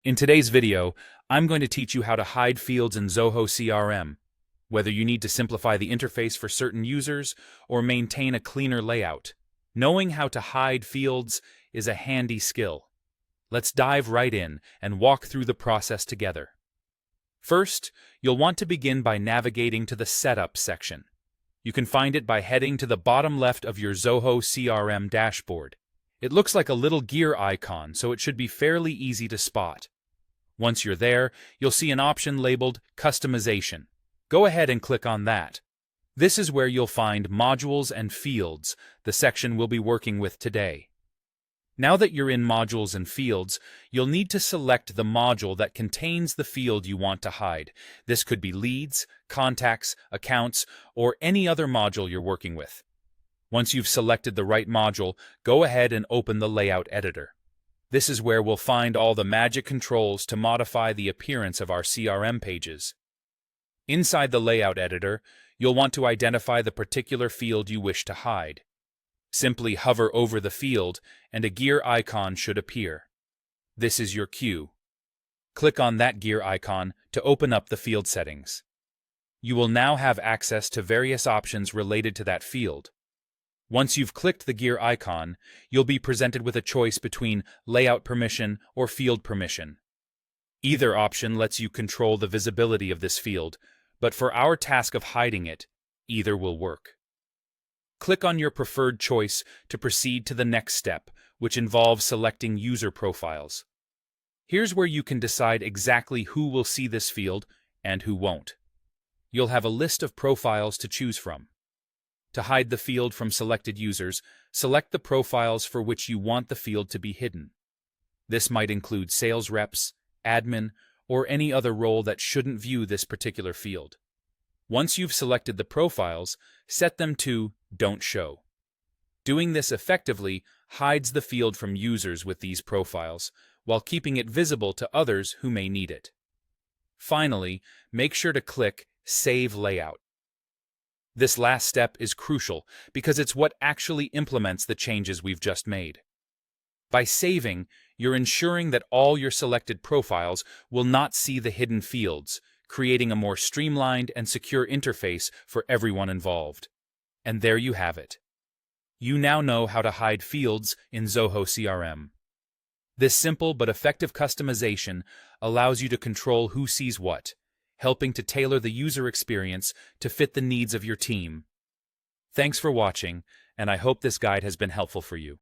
In today's video, I'm going to teach you how to hide fields in Zoho CRM, whether you need to simplify the interface for certain users or maintain a cleaner layout. Knowing how to hide fields is a handy skill. Let's dive right in and walk through the process together. First, you'll want to begin by navigating to the Setup section. You can find it by heading to the bottom left of your Zoho CRM dashboard. It looks like a little gear icon, so it should be fairly easy to spot. Once you're there, you'll see an option labeled Customization. Go ahead and click on that. This is where you'll find Modules and Fields, the section we'll be working with today. Now that you're in Modules and Fields, you'll need to select the module that contains the field you want to hide. This could be leads, contacts, accounts, or any other module you're working with. Once you've selected the right module, go ahead and open the Layout Editor. This is where we'll find all the magic controls to modify the appearance of our CRM pages. Inside the Layout Editor, you'll want to identify the particular field you wish to hide. Simply hover over the field, and a gear icon should appear. This is your cue. Click on that gear icon to open up the field settings. You will now have access to various options related to that field. Once you've clicked the gear icon, you'll be presented with a choice between layout permission or field permission. Either option lets you control the visibility of this field, but for our task of hiding it, either will work. Click on your preferred choice to proceed to the next step, which involves selecting user profiles. Here's where you can decide exactly who will see this field and who won't. You'll have a list of profiles to choose from. To hide the field from selected users, select the profiles for which you want the field to be hidden. This might include sales reps, admin, or any other role that shouldn't view this particular field. Once you've selected the profiles, set them to Don't Show. Doing this effectively hides the field from users with these profiles, while keeping it visible to others who may need it. Finally, make sure to click Save Layout. This last step is crucial because it's what actually implements the changes we've just made. By saving, you're ensuring that all your selected profiles will not see the hidden fields, creating a more streamlined and secure interface for everyone involved. And there you have it. You now know how to hide fields in Zoho CRM. This simple but effective customization allows you to control who sees what, helping to tailor the user experience to fit the needs of your team. Thanks for watching, and I hope this guide has been helpful for you.